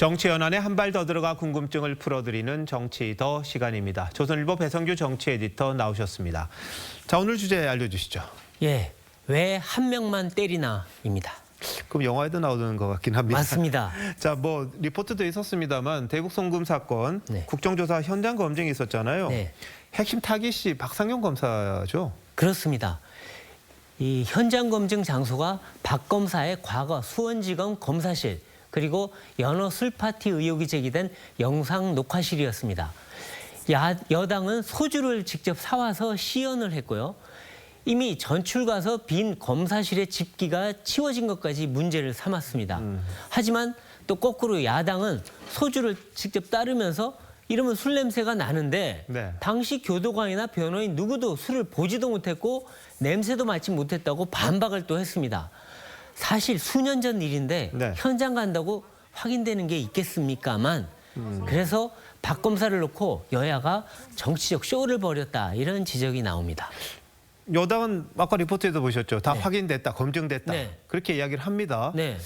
정치 연안에 한 발 더 들어가 궁금증을 풀어드리는 정치 더 시간입니다. 조선일보 배성규 정치 에디터 나오셨습니다. 자, 오늘 주제 알려주시죠. 예, 왜 한 명만 때리나입니다. 그럼 영화에도 나오는 것 같긴 합니다. 맞습니다. 자, 뭐 리포트도 있었습니다만 대북 송금 사건 네. 국정조사 현장 검증이 있었잖아요. 네. 핵심 타깃이 박상용 검사죠. 그렇습니다. 이 현장 검증 장소가 박 검사의 과거 수원지검 검사실 그리고 연어 술파티 의혹이 제기된 영상 녹화실이었습니다. 여당은 소주를 직접 사와서 시연을 했고요. 이미 전출 가서 빈 검사실의 집기가 치워진 것까지 문제를 삼았습니다. 하지만 또 거꾸로 야당은 소주를 직접 따르면서 이러면 술 냄새가 나는데 네. 당시 교도관이나 변호인 누구도 술을 보지도 못했고 냄새도 맡지 못했다고 반박을 또 했습니다. 사실 수년 전 일인데 네. 현장 간다고 확인되는 게 있겠습니까만 그래서 박 검사를 놓고 여야가 정치적 쇼를 벌였다 이런 지적이 나옵니다. 여당은 아까 리포트에도 보셨죠. 다 네. 확인됐다, 검증됐다. 네. 그렇게 이야기를 합니다. 네.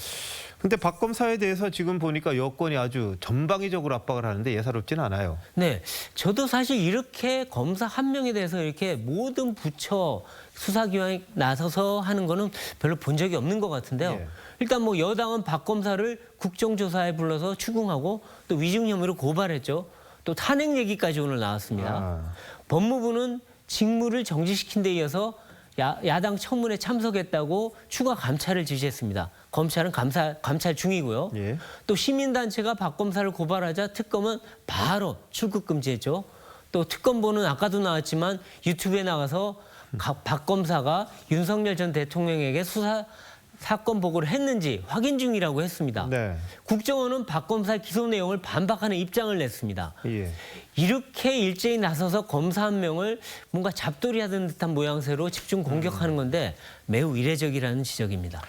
근데 박 검사에 대해서 지금 보니까 여권이 아주 전방위적으로 압박을 하는데 예사롭지는 않아요. 네, 저도 사실 이렇게 검사 한 명에 대해서 이렇게 모든 부처 수사기관이 나서서 하는 거는 별로 본 적이 없는 것 같은데요. 예. 일단 뭐 여당은 박 검사를 국정조사에 불러서 추궁하고 또 위증 혐의로 고발했죠. 또 탄핵 얘기까지 오늘 나왔습니다. 법무부는 직무를 정지시킨 데 이어서 야당 청문회 참석했다고 추가 감찰을 지시했습니다. 검찰은 감찰 중이고요. 예. 또 시민단체가 박 검사를 고발하자 특검은 바로 출국 금지했죠. 또 특검보는 아까도 나왔지만 유튜브에 나가서 박 검사가 윤석열 전 대통령에게 수사 사건 보고를 했는지 확인 중이라고 했습니다. 네. 국정원은 박 검사의 기소 내용을 반박하는 입장을 냈습니다. 예. 이렇게 일제히 나서서 검사 한 명을 뭔가 잡돌이하는 듯한 모양새로 집중 공격하는 건데 매우 이례적이라는 지적입니다.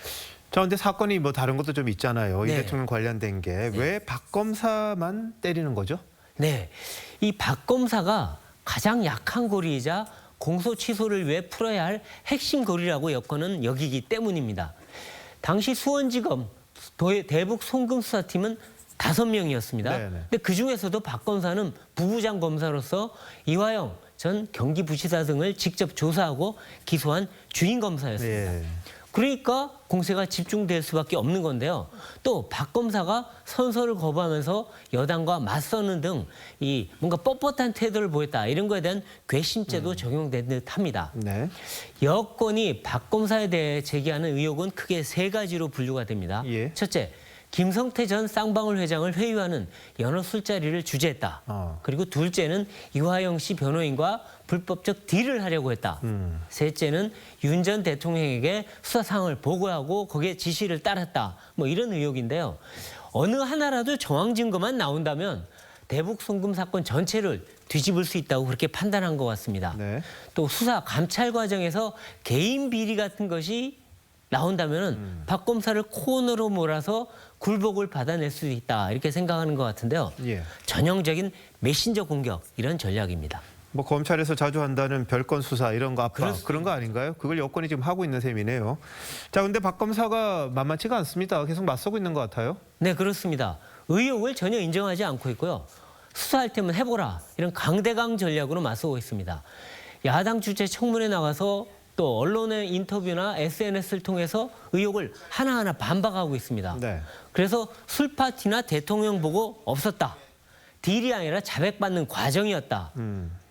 자, 근데 사건이 뭐 다른 것도 좀 있잖아요. 이 네. 대통령 관련된 게 왜 박 검사만 때리는 거죠? 네, 이 박 검사가 가장 약한 고리이자 공소 취소를 위해 풀어야 할 핵심 고리라고 여권은 여기기 때문입니다. 당시 수원지검 대북 송금 수사팀은 5명이었습니다. 네네. 근데 그중에서도 박 검사는 부부장 검사로서 이화영 전 경기부지사 등을 직접 조사하고 기소한 주인 검사였습니다. 예. 그러니까 공세가 집중될 수밖에 없는 건데요. 또 박 검사가 선서를 거부하면서 여당과 맞서는 등 이 뭔가 뻣뻣한 태도를 보였다. 이런 거에 대한 괘씸죄도 적용된 듯합니다. 네. 여권이 박 검사에 대해 제기하는 의혹은 크게 3가지로 분류가 됩니다. 예. 첫째, 김성태 전 쌍방울 회장을 회유하는 연어 술자리를 주재했다. 그리고 둘째는 이화영 씨 변호인과 불법적 딜을 하려고 했다. 셋째는 윤 전 대통령에게 수사 상황을 보고하고 거기에 지시를 따랐다. 뭐 이런 의혹인데요. 어느 하나라도 정황 증거만 나온다면 대북 송금 사건 전체를 뒤집을 수 있다고 그렇게 판단한 것 같습니다. 네. 또 수사 감찰 과정에서 개인 비리 같은 것이 나온다면은 박 검사를 코너로 몰아서 굴복을 받아낼 수 있다 이렇게 생각하는 것 같은데요. 예. 전형적인 메신저 공격 이런 전략입니다. 뭐 검찰에서 자주 한다는 별건 수사 이런 거 압박 그렇습니다. 그런 거 아닌가요? 그걸 여권이 지금 하고 있는 셈이네요. 자, 근데 박 검사가 만만치가 않습니다. 계속 맞서고 있는 것 같아요. 네, 그렇습니다. 의혹을 전혀 인정하지 않고 있고요. 수사할 테면 해보라 이런 강대강 전략으로 맞서고 있습니다. 야당 주최 청문회 나가서 또 언론의 인터뷰나 SNS를 통해서 의혹을 하나하나 반박하고 있습니다. 네. 그래서 술파티나 대통령 보고 없었다. 딜이 아니라 자백받는 과정이었다.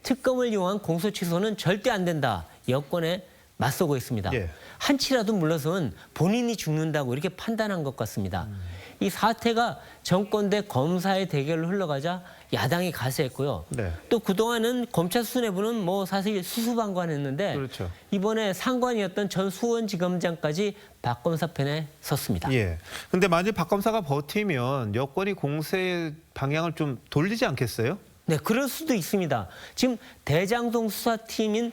특검을 이용한 공소 취소는 절대 안 된다. 여권에 맞서고 있습니다. 예. 한치라도 물러서면 본인이 죽는다고 이렇게 판단한 것 같습니다. 이 사태가 정권 대 검사의 대결로 흘러가자 야당이 가세했고요. 네. 또 그동안은 검찰 수뇌부는 뭐 사실 수수방관했는데 그렇죠. 이번에 상관이었던 전 수원지검장까지 박 검사 편에 섰습니다. 예. 근데 만약 박 검사가 버티면 여권이 공세 방향을 좀 돌리지 않겠어요? 네, 그럴 수도 있습니다. 지금 대장동 수사팀인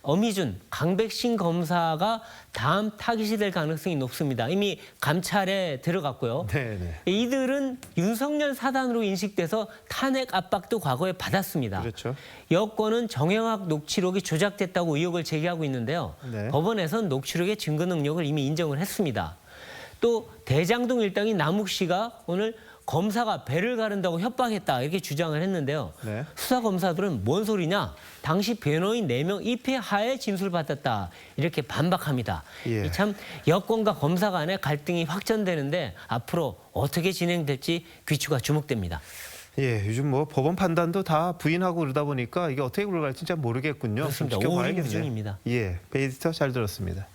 엄희준, 강백신 검사가 다음 타깃이 될 가능성이 높습니다. 이미 감찰에 들어갔고요. 네네. 이들은 윤석열 사단으로 인식돼서 탄핵 압박도 과거에 받았습니다. 그렇죠. 여권은 정영학 녹취록이 조작됐다고 의혹을 제기하고 있는데요. 네. 법원에서는 녹취록의 증거 능력을 이미 인정을 했습니다. 또 대장동 일당인 남욱 씨가 오늘 검사가 배를 가른다고 협박했다 이렇게 주장을 했는데요. 네. 수사 검사들은 뭔 소리냐? 당시 변호인 4명 입회 하에 진술받았다 이렇게 반박합니다. 예. 이 참 여권과 검사 간의 갈등이 확전되는데 앞으로 어떻게 진행될지 귀추가 주목됩니다. 예, 요즘 뭐 법원 판단도 다 부인하고 그러다 보니까 이게 어떻게 굴러갈지 진짜 모르겠군요. 그렇습니다. 좀 지켜봐야겠네요. 오리무중입니다. 예, 베이스터 잘 들었습니다.